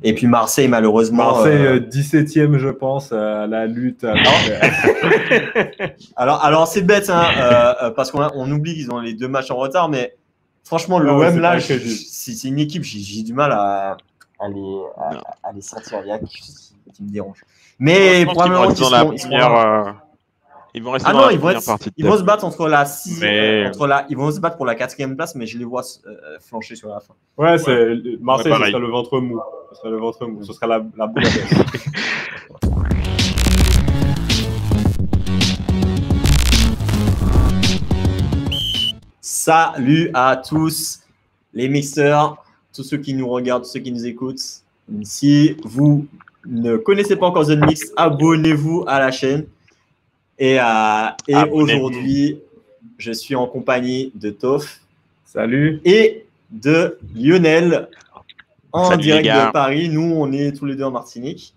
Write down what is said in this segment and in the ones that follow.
Et puis Marseille, malheureusement. Marseille, 17e, je pense, à la lutte. Alors c'est bête, hein, parce qu'on oublie qu'ils ont les 2 matchs en retard, mais franchement, l'OM, là, c'est une équipe, j'ai du mal à les sentir. Il y a quelque chose qui me dérange. Mais probablement qu'ils seront ils vont rester dans la première partie. Ils vont se battre entre la 6e, ils vont se battre pour la 4e place, mais je les vois flancher sur la fin. Ouais, Marseille, ce sera le ventre mou. Ce sera la boule à baisse. Salut à tous les mixeurs, tous ceux qui nous regardent, tous ceux qui nous écoutent. Si vous ne connaissez pas encore The Mix, abonnez-vous à la chaîne. Et aujourd'hui, je suis en compagnie de Toff. Salut. Et de Lionel en direct de Paris. Nous, on est tous les deux en Martinique.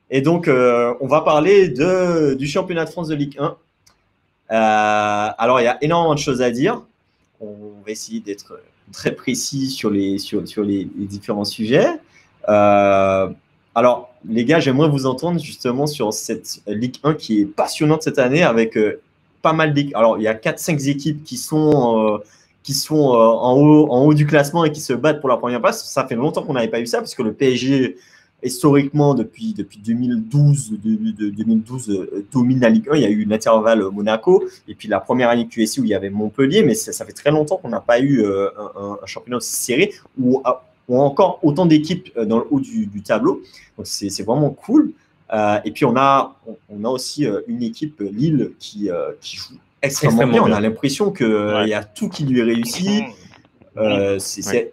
Et donc, on va parler du championnat de France de Ligue 1. Alors, il y a énormément de choses à dire. On va essayer d'être très précis sur les différents sujets. Alors, les gars, j'aimerais vous entendre justement sur cette Ligue 1 qui est passionnante cette année avec pas mal d'équipes. Alors, il y a 4-5 équipes qui sont en haut du classement et qui se battent pour la première place. Ça fait longtemps qu'on n'avait pas eu ça parce que le PSG, historiquement, depuis 2012, domine la Ligue 1. Il y a eu une intervalle Monaco et puis la première année QSI où il y avait Montpellier, mais ça fait très longtemps qu'on n'a pas eu un championnat aussi serré où encore autant d'équipes dans le haut du tableau. Donc, c'est vraiment cool. Et puis, on a aussi une équipe, Lille, qui joue extrêmement bien. On a l'impression qu'il y a tout qui lui est réussi. J'ai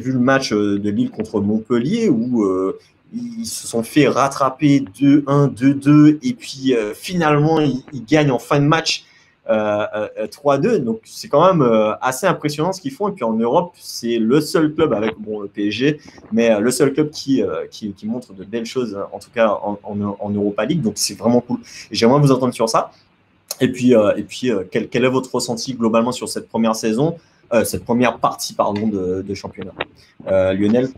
vu le match de Lille contre Montpellier où ils se sont fait rattraper 2-1, 2-2 et puis finalement, ils gagnent en fin de match 3-2, donc c'est quand même assez impressionnant ce qu'ils font. Et puis en Europe, c'est le seul club avec le PSG, mais le seul club qui montre de belles choses, en tout cas en Europa League. Donc c'est vraiment cool. J'aimerais vous entendre sur ça. Et puis quel est votre ressenti globalement sur cette première saison, cette première partie de championnat? Lionel,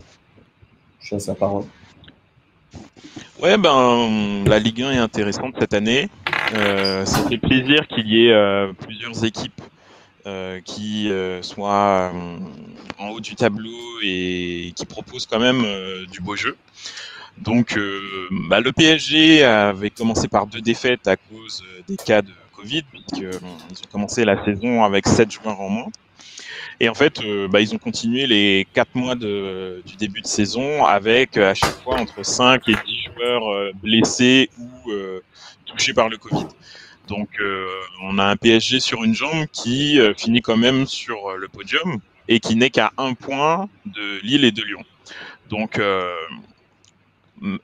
je laisse la parole. Ouais, la Ligue 1 est intéressante cette année. Ça fait plaisir qu'il y ait plusieurs équipes qui soient en haut du tableau et qui proposent quand même du beau jeu. Donc, le PSG avait commencé par 2 défaites à cause des cas de Covid, puisqu'ils ont commencé la saison avec 7 joueurs en moins. Et en fait, ils ont continué les 4 mois du début de saison avec à chaque fois entre 5 et 10 joueurs blessés ou touchés par le Covid. Donc, on a un PSG sur une jambe qui finit quand même sur le podium et qui n'est qu'à 1 point de Lille et de Lyon. Donc,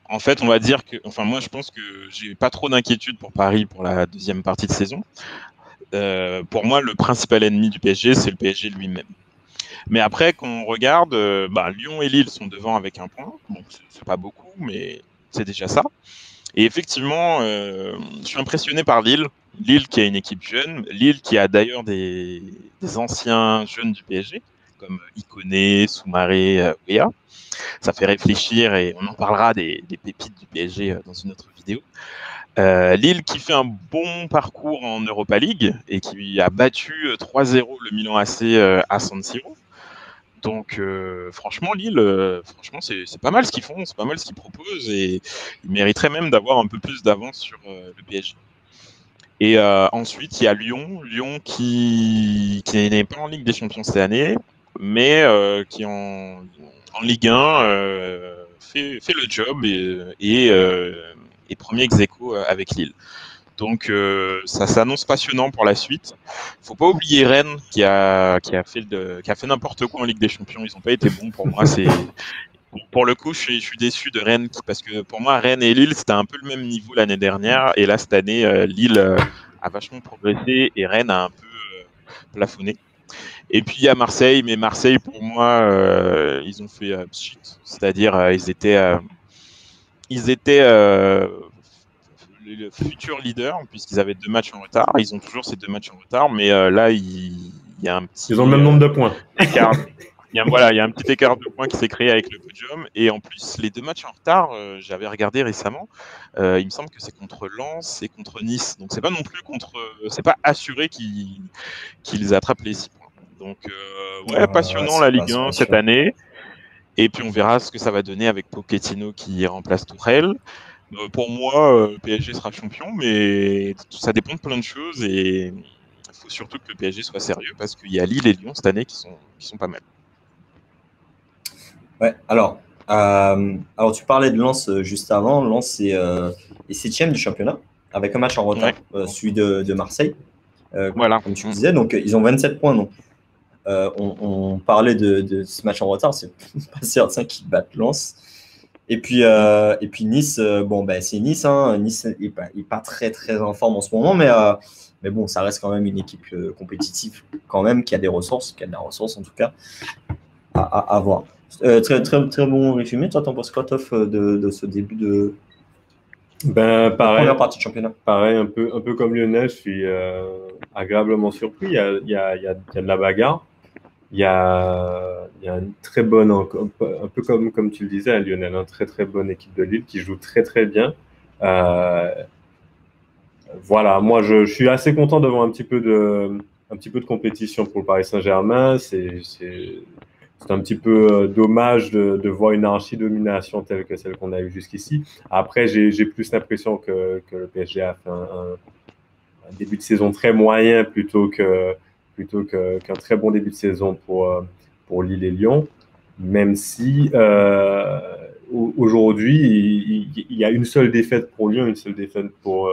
en fait, on va dire que, moi, je pense que j'ai pas trop d'inquiétude pour Paris pour la deuxième partie de saison. Pour moi, le principal ennemi du PSG, c'est le PSG lui-même. Mais après, quand on regarde, Lyon et Lille sont devant avec 1 point. Bon, c'est pas beaucoup, mais c'est déjà ça. Et effectivement, je suis impressionné par Lille. Lille qui a une équipe jeune. Lille qui a d'ailleurs des anciens jeunes du PSG, comme Ikoné, Soumaré, Ouéa. Ça fait réfléchir et on en parlera des pépites du PSG dans une autre vidéo. Lille qui fait un bon parcours en Europa League et qui a battu 3-0 le Milan AC à San Siro. Donc franchement, Lille, c'est pas mal ce qu'ils font, c'est pas mal ce qu'ils proposent et ils mériteraient même d'avoir un peu plus d'avance sur le PSG. Et ensuite, il y a Lyon qui n'est pas en Ligue des Champions cette année, mais qui en Ligue 1 fait le job et premier ex-aequo avec Lille. Donc ça s'annonce passionnant pour la suite. Faut pas oublier Rennes qui a fait n'importe quoi en Ligue des Champions. Ils n'ont pas été bons pour moi. Pour le coup, je suis déçu de Rennes parce que pour moi, Rennes et Lille c'était un peu le même niveau l'année dernière et là cette année, Lille a vachement progressé et Rennes a un peu plafonné. Et puis il y a Marseille, mais Marseille pour moi, ils ont fait shit, c'est-à-dire ils étaient le futur leader, puisqu'ils avaient 2 matchs en retard. Ils ont toujours ces 2 matchs en retard, mais là, il y a un petit... Ils ont le même nombre de points. Écart. il y a un petit écart de points qui s'est créé avec le podium. Et en plus, les 2 matchs en retard, j'avais regardé récemment, il me semble que c'est contre Lens et contre Nice. Donc, c'est pas non plus c'est pas assuré qu'ils attrapent les 6 points. Donc, passionnant la Ligue 1 cette année. Et puis, on verra ce que ça va donner avec Pochettino qui remplace Tourelle. Pour moi, le PSG sera champion, mais ça dépend de plein de choses. Et il faut surtout que le PSG soit sérieux parce qu'il y a Lille et Lyon cette année qui sont pas mal. Ouais, alors tu parlais de Lens juste avant. Lens est 7e du championnat avec un match en retard, celui de Marseille. Comme tu disais, donc ils ont 27 points. Donc, on parlait de ce match en retard, c'est pas certain qu'ils battent Lens. Et puis Nice, c'est Nice. Nice n'est pas très très en forme en ce moment, mais bon, ça reste quand même une équipe compétitive, quand même, qui a des ressources, qui a de la ressource en tout cas à voir. Très très très bon résumé. Toi, t'en penses quoi, Toff, de ce début de première partie de championnat? Pareil, un peu comme Lionel, je suis agréablement surpris. Il y a de la bagarre. Il y a une très bonne, un peu comme tu le disais, Lionel, une très très bonne équipe de Lille qui joue très très bien. Voilà, moi je suis assez content d'avoir un petit peu de compétition pour le Paris Saint-Germain. C'est un petit peu dommage de voir une archi-domination telle que celle qu'on a eue jusqu'ici. Après, j'ai plus l'impression que le PSG a fait un début de saison très moyen plutôt qu'un très bon début de saison pour Lille et Lyon, même si aujourd'hui, il y a une seule défaite pour Lyon, une seule défaite pour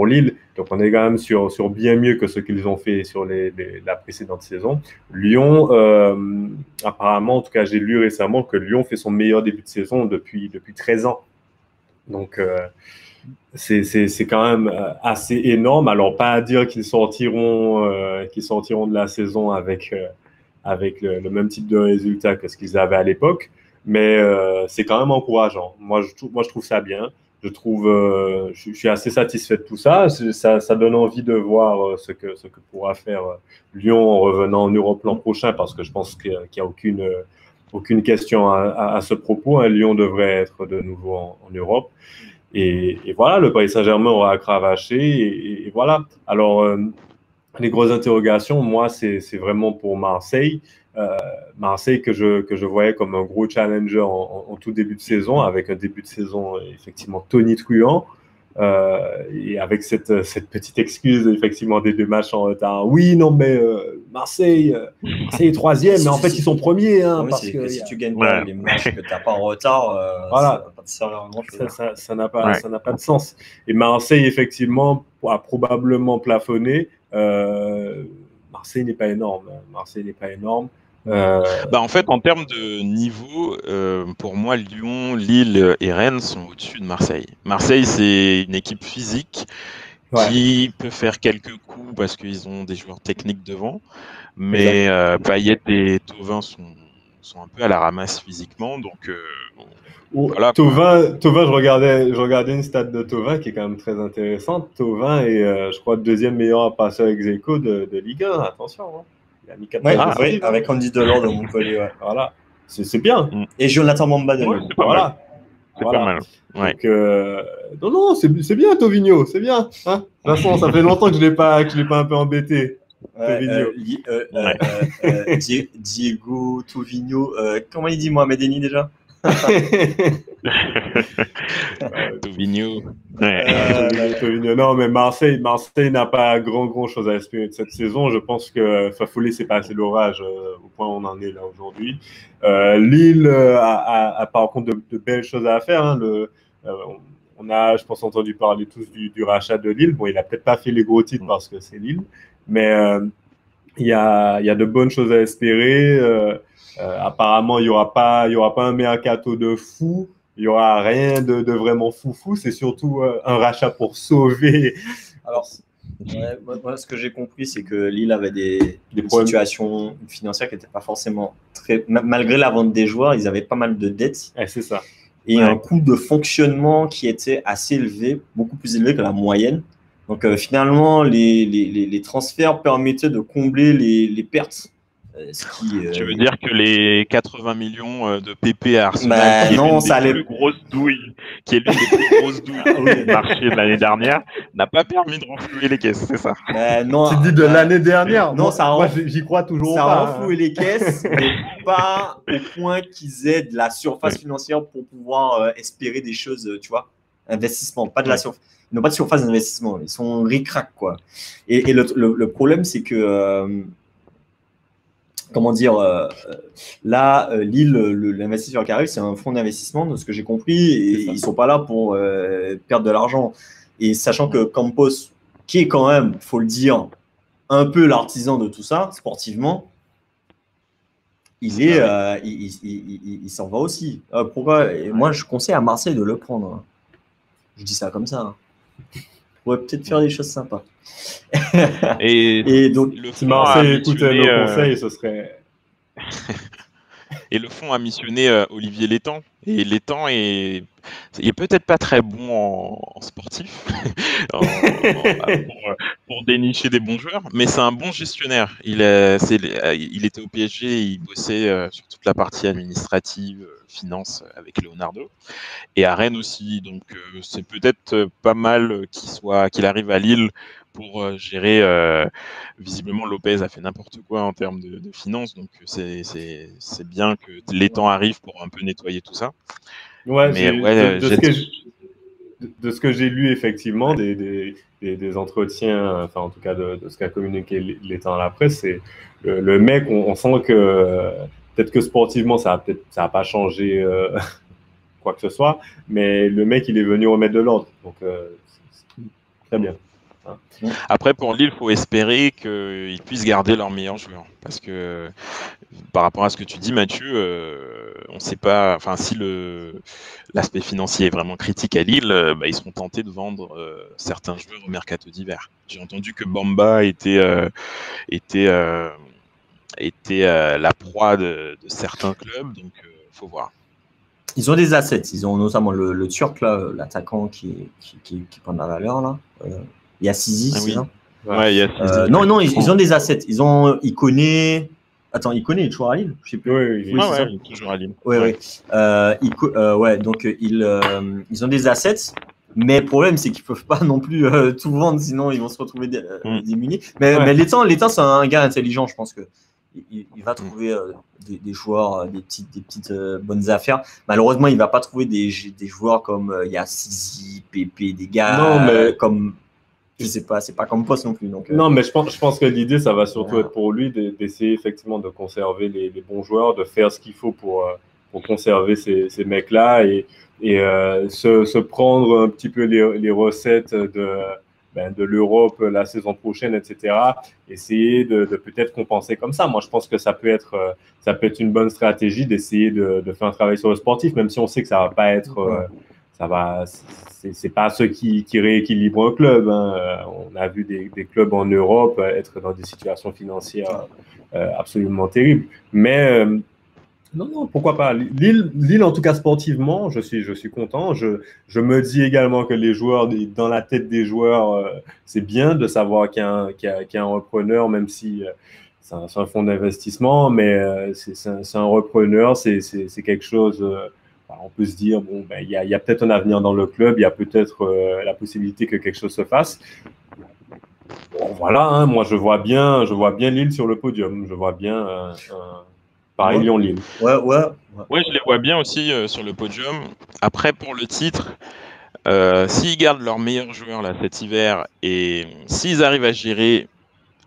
Lille. Donc, on est quand même sur bien mieux que ce qu'ils ont fait sur la précédente saison. Lyon, apparemment, en tout cas, j'ai lu récemment que Lyon fait son meilleur début de saison depuis 13 ans. Donc, c'est quand même assez énorme. Alors, pas à dire qu'ils sortiront de la saison avec le même type de résultat que ce qu'ils avaient à l'époque, mais c'est quand même encourageant. Moi, je trouve ça bien. Je suis assez satisfait de tout ça. Ça donne envie de voir ce que pourra faire Lyon en revenant en Europe l'an prochain, parce que je pense qu'il n'y a aucune question à ce propos. Lyon devrait être de nouveau en Europe. Et voilà, le Paris Saint-Germain aura à cravacher. Et voilà. Alors, les grosses interrogations, moi, c'est vraiment pour Marseille. Marseille que je voyais comme un gros challenger en tout début de saison, avec un début de saison effectivement tonitruant, et avec cette petite excuse effectivement des 2 matchs en retard. Oui, non, mais Marseille est 3e, mais en fait ils sont premiers. Oui, parce que si tu gagnes pas les matchs que tu n'as pas en retard, voilà, ça va pas te servir à grand chose. Ça n'a pas de sens. Et Marseille effectivement a probablement plafonné. Marseille n'est pas énorme. En fait, en termes de niveau, pour moi, Lyon, Lille et Rennes sont au-dessus de Marseille. Marseille, c'est une équipe physique qui peut faire quelques coups parce qu'ils ont des joueurs techniques devant, mais Payet et Thauvin sont un peu à la ramasse physiquement, donc voilà. Thauvin, je regardais une stat de Thauvin qui est quand même très intéressante. Thauvin est, je crois, 2e meilleur passeur ex-aequo de Ligue 1. Attention, hein. Il a mis 4 avec Andy Delors de Montpellier. Ouais. Voilà, c'est bien. Et Jonathan Mamba de Lyon. C'est pas mal. C'est pas mal. Ouais. Donc, non, c'est bien, Thauvigno, c'est bien. Hein, de toute façon, ça fait longtemps que je l'ai pas un peu embêté. Diego Thauvigno. Comment il dit Mohamed Eni déjà? Thauvigno. Thauvigno. Non, mais Marseille n'a pas grand chose à espérer de cette saison. Je pense que Fafoulet s'est passé l'orage au point où on en est là aujourd'hui. Lille a par contre de belles choses à faire. Hein. On a, je pense, entendu parler tous du rachat de Lille. Bon, il a peut-être pas fait les gros titres parce que c'est Lille, mais il y a de bonnes choses à espérer. Apparemment, il y aura pas un mercato de fou. Il y aura rien de vraiment foufou. C'est surtout un rachat pour sauver. Alors, moi, ce que j'ai compris, c'est que Lille avait des situations financières qui n'étaient pas forcément très. Malgré la vente des joueurs, ils avaient pas mal de dettes. C'est ça. Et un coût de fonctionnement qui était assez élevé, beaucoup plus élevé que la moyenne. Donc, finalement, les transferts permettaient de combler les pertes Tu veux dire que les 80 millions de PP à Arsenal, qui est l'une des plus grosses douilles, qui est l'une des plus grosses douilles du marché de l'année dernière, n'a pas permis de renflouer les caisses, c'est ça? Non, tu dis de l'année dernière? Non, moi j'y crois toujours pas. Ça a renfloué les caisses, mais pas au point qu'ils aient de la surface financière pour pouvoir espérer des choses, tu vois, investissement, pas de la surface. Ils n'ont pas de surface d'investissement, ils sont ric-rac, quoi. Et le problème, c'est que comment dire, là, Lille, l'investisseur qui arrive, c'est un fonds d'investissement, de ce que j'ai compris, et ils ne sont pas là pour perdre de l'argent. Et sachant que Campos, qui est quand même, il faut le dire, un peu l'artisan de tout ça, sportivement, il s'en va aussi. Pourquoi? Moi, je conseille à Marseille de le prendre. Je dis ça comme ça. On pourrait peut-être faire des choses sympas. Et donc, si Marseille écoutait nos conseils, ce serait... Et le fonds a missionné Olivier Létang. Et Létang il est peut-être pas très bon en sportif pour dénicher des bons joueurs, mais c'est un bon gestionnaire. Il était au PSG, il bossait sur toute la partie administrative, finance avec Leonardo, et à Rennes aussi. Donc c'est peut-être pas mal qu'il arrive à Lille pour gérer. Visiblement, Lopez a fait n'importe quoi en termes de finances, donc c'est bien que Létang arrive pour un peu nettoyer tout ça. Ouais, de ce que j'ai lu, effectivement, des entretiens, enfin en tout cas de ce qu'a communiqué Létang à la presse, c'est le mec, on sent que peut-être que sportivement, ça n'a pas changé quoi que ce soit, mais le mec, il est venu remettre de l'ordre. Donc, très bien. Après, pour Lille, il faut espérer qu'ils puissent garder leurs meilleurs joueurs. Parce que par rapport à ce que tu dis, Mathieu, on ne sait pas. Enfin, si l'aspect financier est vraiment critique à Lille, ils seront tentés de vendre certains joueurs au mercato d'hiver. J'ai entendu que Bamba était la proie de certains clubs, donc il faut voir. Ils ont des assets. Ils ont notamment le Turc, l'attaquant qui prend de la valeur, là. Il y a Sisi, c'est ça? Ouais, il y a Sisi. Non, ils ont des assets. Il connaît. Attends, il est toujours à Lille? Je sais plus. Oui, il est toujours à Lille. Ouais, donc ils ont des assets, mais le problème, c'est qu'ils peuvent pas non plus tout vendre, sinon ils vont se retrouver démunis. Mais l'État, c'est un gars intelligent, je pense que il va trouver des joueurs, des petites bonnes affaires. Malheureusement, il va pas trouver des joueurs comme il y a Sisi, Pépé, des gars comme. Je sais pas, c'est pas comme Poste non plus. Donc, non, mais je pense que l'idée, ça va surtout être pour lui d'essayer effectivement de conserver les bons joueurs, de faire ce qu'il faut pour conserver ces mecs-là et se prendre un petit peu les recettes de l'Europe la saison prochaine, etc. Essayer de peut-être compenser comme ça. Moi, je pense que ça peut être une bonne stratégie d'essayer de faire un travail sur le sportif, même si on sait que ça va pas être... c'est pas ce qui rééquilibre un club. Hein. On a vu des clubs en Europe être dans des situations financières absolument terribles. Mais non, pourquoi pas. Lille, en tout cas sportivement, je suis content. Je me dis également que les joueurs, dans la tête des joueurs, c'est bien de savoir qu'il y a un repreneur, même si c'est un fonds d'investissement, mais c'est un repreneur, c'est quelque chose... on peut se dire, bon, il y a peut-être un avenir dans le club, il y a peut-être la possibilité que quelque chose se fasse. Bon, voilà, hein, moi je vois bien Lille sur le podium. Je vois bien Paris, Lyon, Lille. Ouais, je les vois bien aussi sur le podium. Après, pour le titre, s'ils gardent leurs meilleurs joueurs là, cet hiver et s'ils arrivent à gérer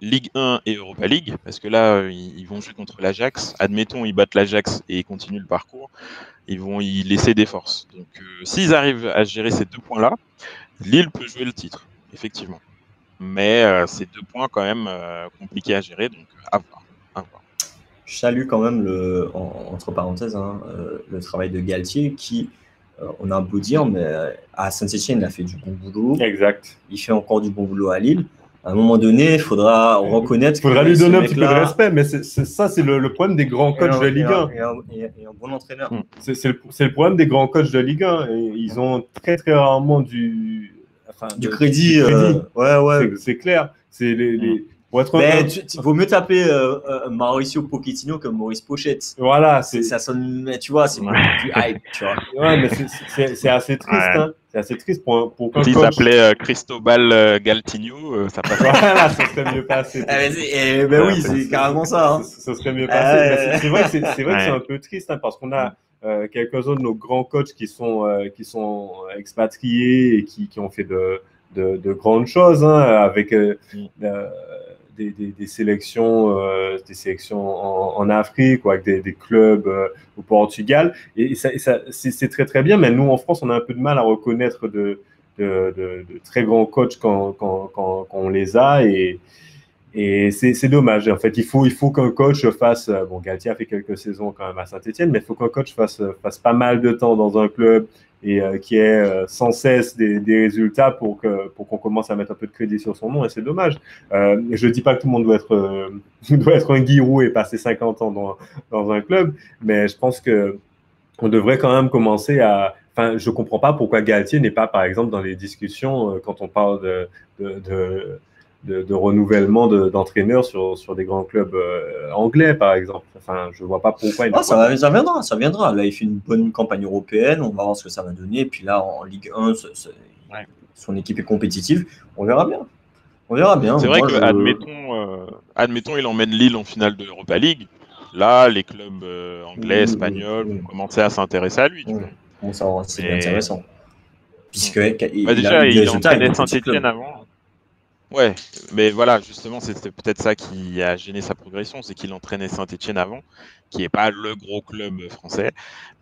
Ligue 1 et Europa League, parce que là, ils vont jouer contre l'Ajax. Admettons, ils battent l'Ajax et ils continuent le parcours. Ils vont y laisser des forces. Donc, s'ils arrivent à gérer ces 2 points-là, Lille peut jouer le titre, effectivement. Mais c'est 2 points quand même compliqués à gérer, donc à voir. Je salue quand même, entre parenthèses, le travail de Galtier qui, on a un beau dire, mais à Saint-Etienne, il a fait du bon boulot. Exact. Il fait encore du bon boulot à Lille. À un moment donné, il faudra reconnaître. Il faudra lui donner un petit peu de respect, mais c'est le problème des grands coachs de Ligue 1. Et un bon entraîneur. C'est le problème des grands coachs de Ligue 1. Et ils ont très, très rarement du crédit. Ouais. C'est clair. Mais vaut mieux taper Mauricio Pochettino que Maurice Pochette. Voilà, ça sonne, mais tu vois, c'est beaucoup plus hype, tu vois. Ouais, mais c'est assez triste, hein. C'est assez triste pour qu'un S'il coach... s'appelait Cristobal Galtigno, ça passe. Voilà, ça serait mieux passé. Ben oui, c'est carrément ça. Hein. Ça serait mieux passé. C'est vrai que c'est un peu triste, hein, parce qu'on a quelques-uns de nos grands coachs qui sont expatriés et qui ont fait de grandes choses, hein, avec des sélections en Afrique ou avec des clubs au Portugal. Et c'est très très bien, mais nous en France, on a un peu de mal à reconnaître de très grands coachs quand on les a, et c'est dommage. En fait, il faut qu'un coach fasse... Bon, Galtier a fait quelques saisons quand même à Saint-Etienne, mais il faut qu'un coach fasse pas mal de temps dans un club et qui ait sans cesse des résultats pour qu'on commence à mettre un peu de crédit sur son nom, et c'est dommage. Je ne dis pas que tout le monde doit être un Giroud et passer 50 ans dans un club, mais je pense qu'on devrait quand même commencer à... Enfin, je ne comprends pas pourquoi Galtier n'est pas, par exemple, dans les discussions quand on parle de renouvellement d'entraîneurs sur des grands clubs anglais, par exemple. Enfin, je ne vois pas pourquoi. Ça viendra. Là, il fait une bonne campagne européenne. On va voir ce que ça va donner. Et puis là, en Ligue 1, son équipe est compétitive. On verra bien. C'est vrai que, admettons, il emmène Lille en finale de l'Europa League. Là, les clubs anglais, espagnols vont commencer à s'intéresser à lui. Bon, c'est bien intéressant. Puisque déjà, il entraînait Saint-Etienne avant. Ouais, mais voilà, justement, c'était peut-être ça qui a gêné sa progression, c'est qu'il entraînait Saint-Etienne avant, qui n'est pas le gros club français.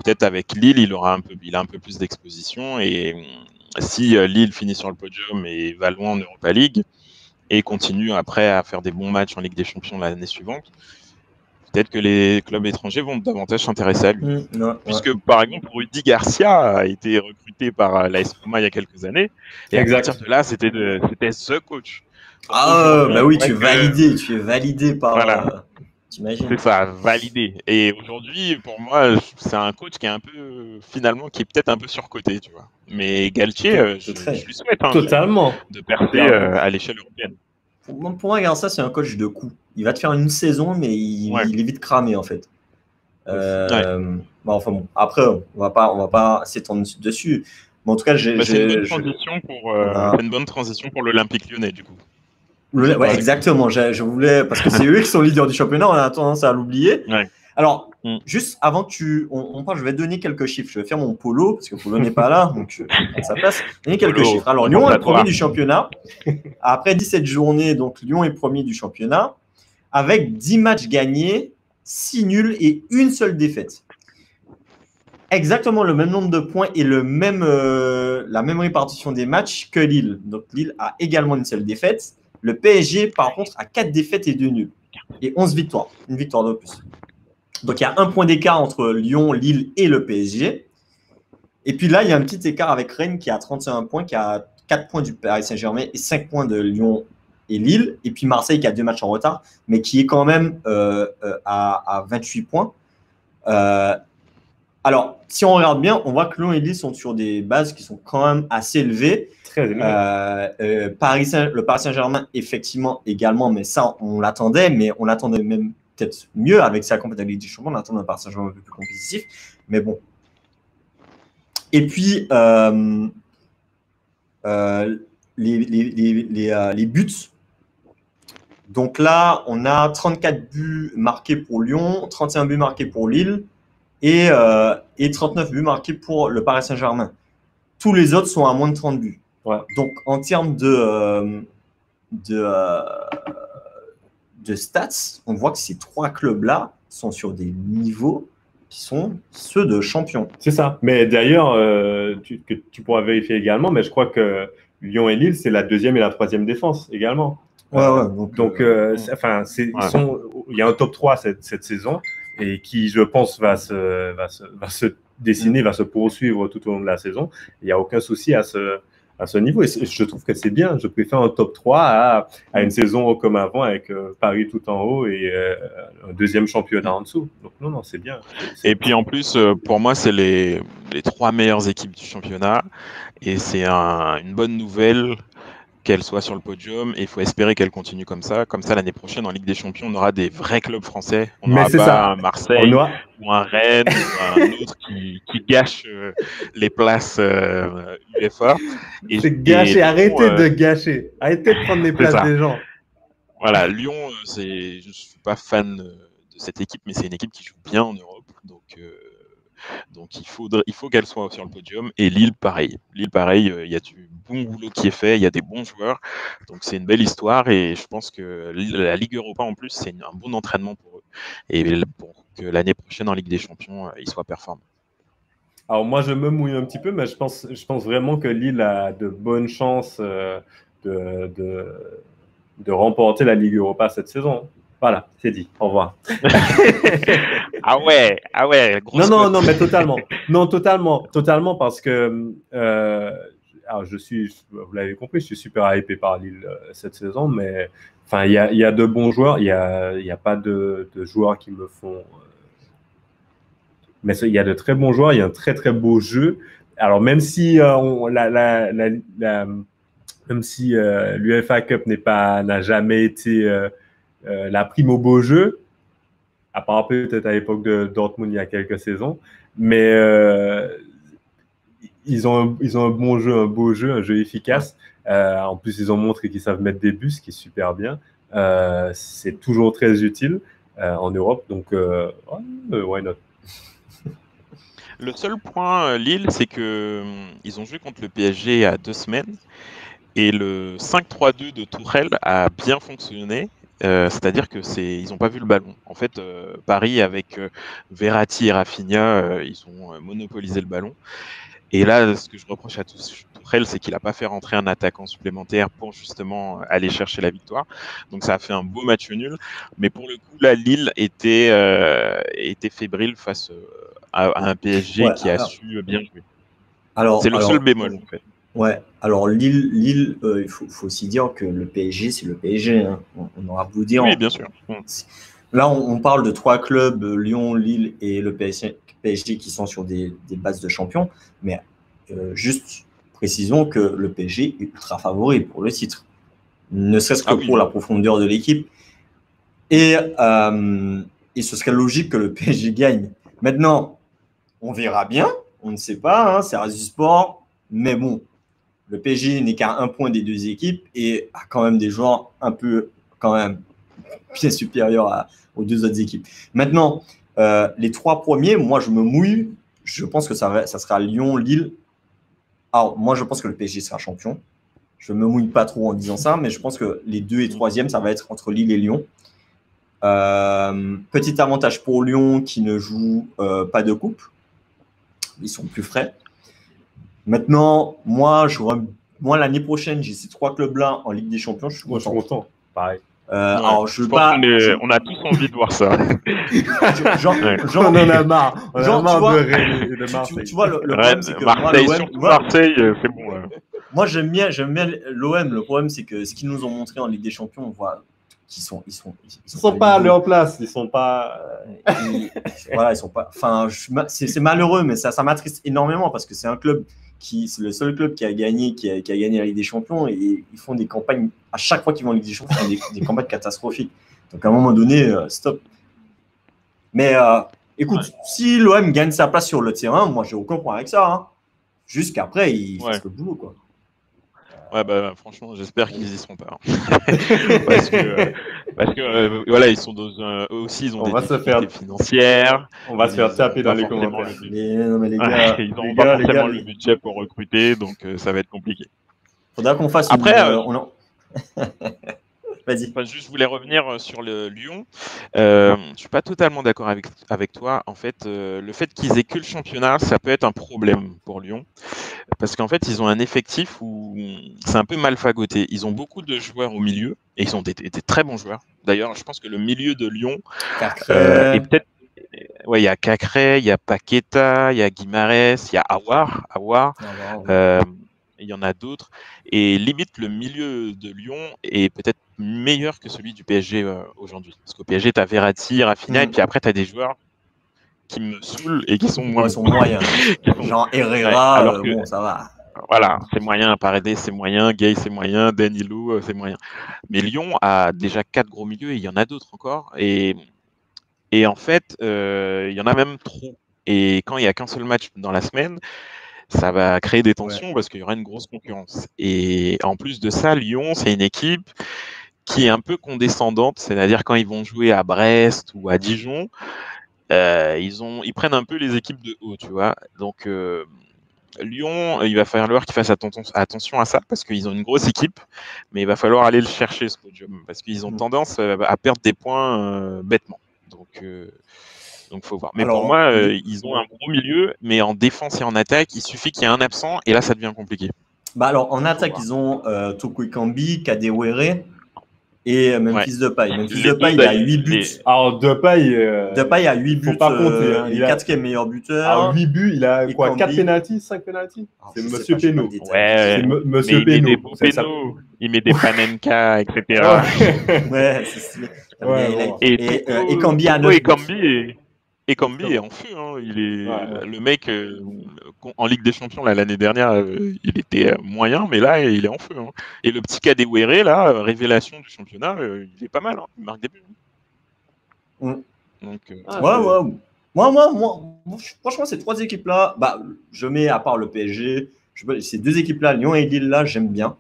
Peut-être avec Lille, il a un peu plus d'exposition, et si Lille finit sur le podium et va loin en Europa League, et continue après à faire des bons matchs en Ligue des Champions l'année suivante, peut-être que les clubs étrangers vont davantage s'intéresser à lui. Puisque, par exemple, Rudy Garcia a été recruté par l'AS Roma il y a quelques années. Et à partir de là, c'était ce coach. Bah oui, tu es validé par... Voilà. C'est ça, validé. Et aujourd'hui, pour moi, c'est un coach qui est qui est peut-être un peu surcoté, tu vois. Mais Galtier, je lui souhaite totalement de percer à l'échelle européenne. Pour moi, Garcia, c'est un coach de coup. Il va te faire une saison, mais il est vite cramé, en fait. Enfin bon, après, on va pas s'étendre dessus. Mais en tout cas, c'est une bonne transition pour l'Olympique Lyonnais, du coup. Ouais, exactement. Je voulais, parce que c'est eux qui sont leaders du championnat, on a tendance à l'oublier. Alors, juste avant que on parle, je vais donner quelques chiffres. Je vais faire mon Polo, parce que Polo n'est pas là, donc à sa place. Donner quelques chiffres. Alors, Lyon est premier du championnat. Après 17 journées, donc Lyon est premier du championnat, avec 10 matchs gagnés, 6 nuls et une seule défaite. Exactement le même nombre de points et la même répartition des matchs que Lille. Donc, Lille a également une seule défaite. Le PSG, par contre, a 4 défaites et 2 nuls. Et 11 victoires. Une victoire de plus. Donc, il y a un point d'écart entre Lyon, Lille et le PSG. Et puis là, il y a un petit écart avec Rennes qui a 31 points, qui a 4 points du Paris Saint-Germain et 5 points de Lyon et Lille. Et puis Marseille qui a 2 matchs en retard, mais qui est quand même à 28 points. Alors, si on regarde bien, on voit que Lyon et Lille sont sur des bases qui sont quand même assez élevées. Très élevées. Le Paris Saint-Germain, effectivement, également, mais ça, on l'attendait, mais on l'attendait même peut-être mieux avec sa compétition Ligue des Champions. On attendait un Paris Saint-Germain un peu plus compétitif, mais bon. Et puis, les buts. Donc là, on a 34 buts marqués pour Lyon, 31 buts marqués pour Lille, et 39 buts marqués pour le Paris Saint-Germain. Tous les autres sont à moins de 30 buts. Donc, en termes de stats, on voit que ces 3 clubs-là sont sur des niveaux qui sont ceux de champions. C'est ça. Mais d'ailleurs, tu pourras vérifier également, mais je crois que Lyon et Lille, c'est la 2e et la 3e défense également. Donc, il y a un top 3 cette saison, et qui, je pense, va se dessiner, va se poursuivre tout au long de la saison. Il n'y a aucun souci à ce niveau. Et je trouve que c'est bien. Je préfère un top 3 à une saison comme avant, avec Paris tout en haut et un 2e championnat en dessous. Donc, non, c'est bien. Et puis, en plus, pour moi, c'est les 3 meilleures équipes du championnat. Et c'est une bonne nouvelle qu'elle soit sur le podium et il faut espérer qu'elle continue comme ça. Comme ça, l'année prochaine, en Ligue des Champions, on aura des vrais clubs français. On n'aura pas un Marseille ou un Rennes ou un autre qui gâche les places UEFA. C'est gâcher, arrêtez de gâcher. Arrêtez de prendre les places des gens. Voilà, Lyon, je ne suis pas fan de cette équipe, mais c'est une équipe qui joue bien en Europe. Donc il faut qu'elle soit sur le podium. Et Lille, pareil. Lille, pareil, il y a du bon boulot qui est fait, il y a des bons joueurs. Donc c'est une belle histoire et je pense que la Ligue Europa, en plus, c'est un bon entraînement pour eux. Et pour que l'année prochaine, en Ligue des Champions, ils soient performants. Alors moi, je me mouille un petit peu, mais je pense vraiment que Lille a de bonnes chances de remporter la Ligue Europa cette saison. Voilà, c'est dit. Au revoir. Ah ouais. Non, mais totalement. Non, totalement, parce que alors vous l'avez compris, je suis super hypé par Lille cette saison, mais enfin, il y a de bons joueurs, il y a pas de joueurs qui me font. Mais il y a de très bons joueurs, il y a un très très beau jeu. Alors même si même si l'UEFA Cup n'a jamais été la prime au beau jeu, à part peut-être à l'époque de Dortmund il y a quelques saisons, mais ils ont un bon jeu, un beau jeu, un jeu efficace. En plus, ils ont montré qu'ils savent mettre des buts, ce qui est super bien. C'est toujours très utile en Europe, donc why not? Le seul point, Lille, c'est que ils ont joué contre le PSG il y a 2 semaines et le 5-3-2 de Tuchel a bien fonctionné. C'est-à-dire que ils n'ont pas vu le ballon. En fait, Paris avec Verratti et Rafinha, ils ont monopolisé le ballon. Et là, ce que je reproche à Tuchel, c'est qu'il n'a pas fait rentrer un attaquant supplémentaire pour justement aller chercher la victoire. Donc ça a fait un beau match nul. Mais pour le coup, là, Lille était fébrile face à un PSG qui a su bien jouer. C'est le seul bémol, en fait. Ouais, alors Lille, il faut aussi dire que le PSG, c'est le PSG. Hein. On aura beau dire. Oui, bien sûr. Là, on parle de 3 clubs, Lyon, Lille et le PSG qui sont sur des bases de champions. Mais juste précisons que le PSG est ultra favori pour le titre. Ne serait-ce que pour la profondeur de l'équipe. Et ce serait logique que le PSG gagne. Maintenant, on verra bien. On ne sait pas. Hein, c'est reste du sport. Mais bon. Le PSG n'est qu'à 1 point des 2 équipes et a quand même des joueurs un peu, quand même, bien supérieurs aux 2 autres équipes. Maintenant, les 3 premiers, moi, je me mouille. Je pense que ça sera Lyon, Lille. Alors, moi, je pense que le PSG sera champion. Je ne me mouille pas trop en disant ça, mais je pense que les 2 et 3e, ça va être entre Lille et Lyon. Petit avantage pour Lyon qui ne joue pas de coupe. Ils sont plus frais. Maintenant, moi, l'année prochaine, j'ai ces 3 clubs-là en Ligue des Champions. Je suis content. Pareil. Alors, on a tous envie de voir ça. On en a marre. On en a marre de Marseille. Tu vois, le problème, c'est que Marseille, c'est bon. Moi, j'aime bien l'OM. Le problème, c'est que ce qu'ils nous ont montré en Ligue des Champions, on voit qu'ils sont pas à leur place. Ils sont pas. Voilà, ils sont pas. Enfin, c'est malheureux, mais ça m'attriste énormément parce que c'est un club c'est le seul club qui a gagné la Ligue des Champions et ils font des campagnes à chaque fois qu'ils vont en Ligue des Champions, ils font des campagnes catastrophiques. Donc à un moment donné, stop. Mais écoute, si l'OM gagne sa place sur le terrain, moi j'ai aucun problème avec ça. Hein. Jusqu'après, ils fassent le boulot, quoi. Ouais, bah franchement, j'espère qu'ils y seront pas. Parce que voilà, ils sont eux aussi, ils ont des difficultés financières. On va se faire taper dans les commentaires. Non, mais les gars, ils n'ont pas forcément le budget pour recruter, donc ça va être compliqué. Faudra qu'on fasse Après, vas-y. Enfin, juste, je voulais revenir sur le Lyon. Je suis pas totalement d'accord avec toi. En fait, le fait qu'ils aient que le championnat, ça peut être un problème pour Lyon. Parce qu'en fait, ils ont un effectif où c'est un peu mal fagoté. Ils ont beaucoup de joueurs au milieu et ils sont des très bons joueurs. D'ailleurs, je pense que le milieu de Lyon est peut-être. Ouais, il y a Cacré, il y a Paqueta, il y a Guimarães, il y a Aouar. Il y en a d'autres. Et limite, le milieu de Lyon est peut-être meilleur que celui du PSG aujourd'hui. Parce qu'au PSG, tu as Verratti, Rafinha, et puis après, tu as des joueurs qui me saoulent et qui sont moins moyens. Genre Herrera, bon, ça va. voilà, c'est moyen. Paredes, c'est moyen. Gay, c'est moyen. Danilo, c'est moyen. Mais Lyon a déjà 4 gros milieux et il y en a d'autres encore. Et en fait, il y en a même trop. Et quand il n'y a qu'un seul match dans la semaine, ça va créer des tensions parce qu'il y aura une grosse concurrence. Et en plus de ça, Lyon, c'est une équipe qui est un peu condescendante, c'est-à-dire quand ils vont jouer à Brest ou à Dijon, ils prennent un peu les équipes de haut, tu vois. Donc Lyon, il va falloir qu'ils fassent attention à ça parce qu'ils ont une grosse équipe, mais il va falloir aller le chercher ce podium parce qu'ils ont tendance à perdre des points bêtement. Donc faut voir. Mais Alors, pour moi, ils ont un gros milieu, mais en défense et en attaque, il suffit qu'il y ait un absent et là ça devient compliqué. Bah alors en attaque, ils ont Toko Ekambi, Kadewere et Memphis Depay. Memphis Depay, il a 8 buts. Alors Depay a 8 buts. Faut pas compter. Il est 4e meilleur buteur. Alors 8 buts, il a quoi, Ekambi. 4 pénaltys, 5 pénaltys? C'est Monsieur pas, je sais pas Pénaud. le détail. Ouais, C'est mais Monsieur il met des Pénaud. beaux pénaux, il met des Panenka, etc. Ouais, c'est stylé. Ouais, Et Ekambi a 9 Ekambi est en feu. Hein. Le mec, en Ligue des Champions l'année dernière, il était moyen, mais là, il est en feu. Hein. Et le petit Kadewere, là, révélation du championnat, il est pas mal. Hein. Il marque des buts. Donc, ouais. Moi, franchement, ces 3 équipes-là, bah, je mets à part le PSG, ces 2 équipes-là, Lyon et Lille, là, j'aime bien.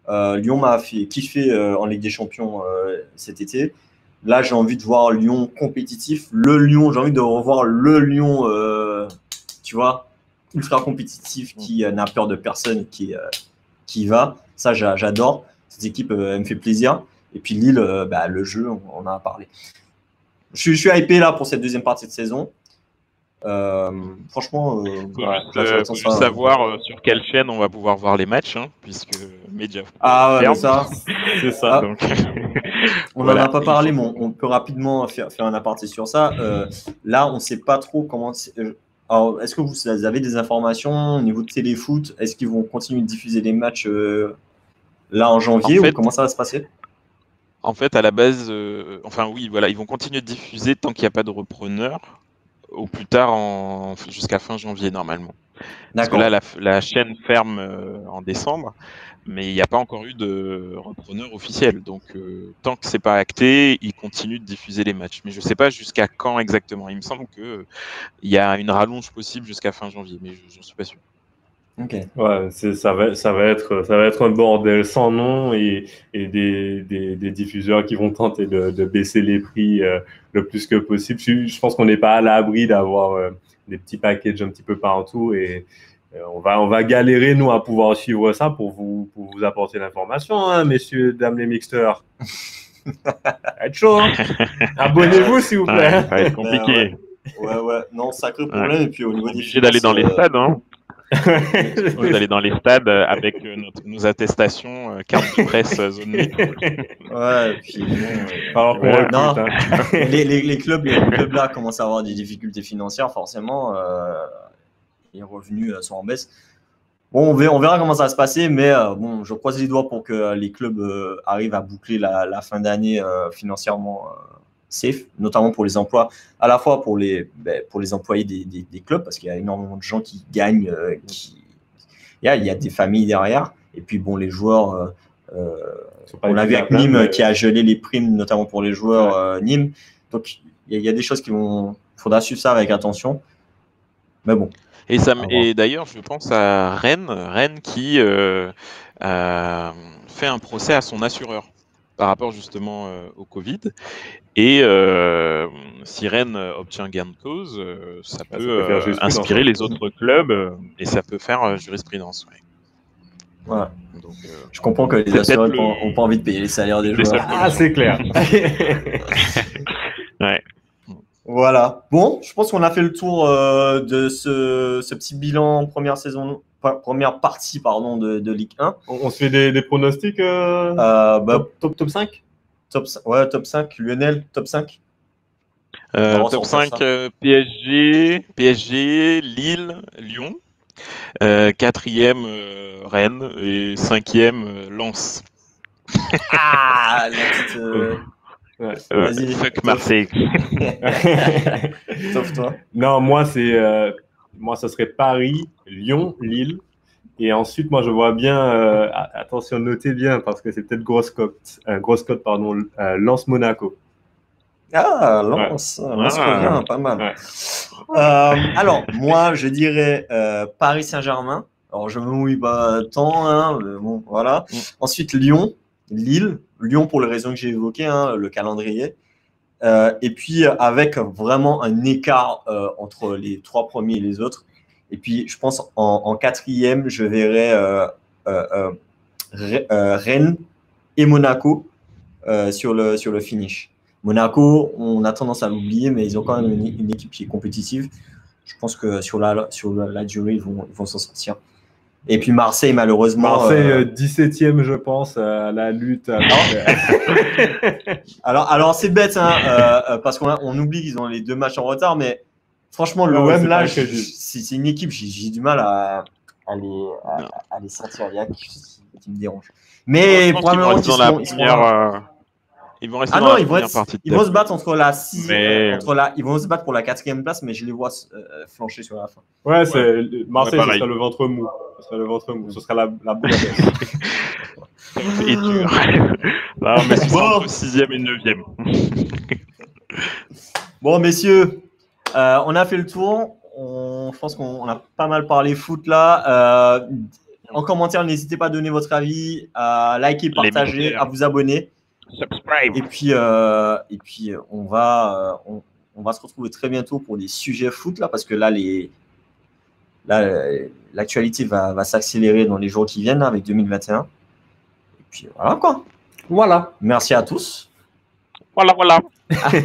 Lyon m'a fait kiffer en Ligue des Champions cet été. Là, j'ai envie de voir Lyon compétitif. J'ai envie de revoir le Lyon, tu vois, ultra compétitif, qui n'a peur de personne, qui va. Ça, j'adore. Cette équipe, elle me fait plaisir. Et puis Lille, le jeu, on en a parlé. Je suis hypé là pour cette deuxième partie de saison. Franchement, faut juste savoir sur quelle chaîne on va pouvoir voir les matchs, hein, puisque Media. Ah ouais, ça, c'est ça. Donc, on n'en a pas parlé, mais on peut rapidement faire un aparté sur ça. Là, on ne sait pas trop comment. Alors, est-ce que vous avez des informations au niveau de téléfoot? Est-ce qu'ils vont continuer de diffuser les matchs là en janvier, ou comment ça va se passer? En fait, à la base, oui, voilà, ils vont continuer de diffuser tant qu'il n'y a pas de repreneur, au plus tard jusqu'à fin janvier normalement. Parce que là, la chaîne ferme en décembre, mais il n'y a pas encore eu de repreneur officiel. Donc, tant que c'est pas acté, ils continuent de diffuser les matchs. Mais je ne sais pas jusqu'à quand exactement. Il me semble qu'il y a une rallonge possible jusqu'à fin janvier, mais je n'en suis pas sûr. Okay. Ouais, ça va être un bordel sans nom et des diffuseurs qui vont tenter de baisser les prix le plus que possible. Je pense qu'on n'est pas à l'abri d'avoir des petits packages un petit peu partout et on va galérer nous à pouvoir suivre ça pour vous apporter l'information, hein, messieurs, dames les mixteurs. Être chaud, hein. Abonnez-vous s'il vous plaît. Ça va être compliqué. Ouais. Non, sacré problème. Et puis au niveau des finances, d'aller dans les stades, hein. D'aller dans les stades avec nos attestations, carte de presse, zone libre. Ouais, puis les clubs là commencent à avoir des difficultés financières, forcément. Les revenus sont en baisse. Bon, on verra comment ça va se passer, mais je croise les doigts pour que les clubs arrivent à boucler la fin d'année financièrement safe, notamment pour les emplois, à la fois pour les employés des clubs, parce qu'il y a énormément de gens qui gagnent, il y a des familles derrière, et puis bon, les joueurs, on a vu avec Nîmes qui a gelé les primes, notamment pour les joueurs Nîmes, donc il y a des choses faudra suivre ça avec attention, mais bon. Et d'ailleurs, je pense à Rennes qui a fait un procès à son assureur par rapport justement au Covid. Et si Rennes obtient gain de cause, ça peut inspirer les autres clubs et ça peut faire jurisprudence. Ouais. Donc, je comprends que les assureurs n'ont pas envie de payer les salaires des joueurs. Ah, c'est clair. Ouais. Voilà. Bon, je pense qu'on a fait le tour de ce petit bilan première partie de Ligue 1. On se fait des pronostics top 5 top 5. Lionel, top 5 top 5, PSG, Lille, Lyon. 4e, Rennes. Et 5e, Lens. Ah, la petite... vas-y. Fuck Marseille. Sauf toi. Non, moi, ça serait Paris, Lyon, Lille. Et ensuite, moi, je vois bien, attention, notez bien, parce que c'est peut-être grosse cote, pardon, Lens Monaco. Ah, Lens, Lens revient, pas mal. Ouais. Alors, moi, je dirais Paris Saint-Germain. Alors, je me mouille pas tant, hein, mais bon, voilà. Ensuite, Lyon, Lille. Lyon pour les raisons que j'ai évoquées, hein, le calendrier. Et puis, avec vraiment un écart entre les 3 premiers et les autres. Et puis, je pense en 4e, je verrais Rennes et Monaco sur le finish. Monaco, on a tendance à l'oublier, mais ils ont quand même une équipe qui est compétitive. Je pense que sur la durée, ils vont s'en sortir. Et puis Marseille, malheureusement. Marseille, 17e, je pense, à la lutte. Alors c'est bête, hein, parce qu'on oublie qu'ils ont les 2 matchs en retard, mais franchement, l'OM, là, c'est une équipe, j'ai du mal à les sentir. Il y a quelque chose qui me dérange. Mais probablement qu'ils seront ils vont rester dans la première partie. Ils vont se battre entre la 6e, ils vont se battre pour la 4e place, mais je les vois flancher sur la fin. Ouais, Marseille, ce sera le ventre mou. Ce sera la boule. C'est dur. Non, mais ce sera entre 6e et 9e. Bon, messieurs, on a fait le tour. Je pense qu'on a pas mal parlé foot là. En commentaire, n'hésitez pas à donner votre avis, à liker, partager, à vous abonner. Subscribe. Et puis on va se retrouver très bientôt pour des sujets foot là, parce que là l'actualité va s'accélérer dans les jours qui viennent là, avec 2021. Et puis voilà quoi. Voilà. Merci à tous. Voilà. Allez,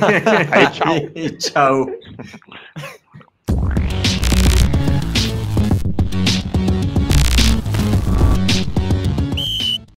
ciao. Ciao.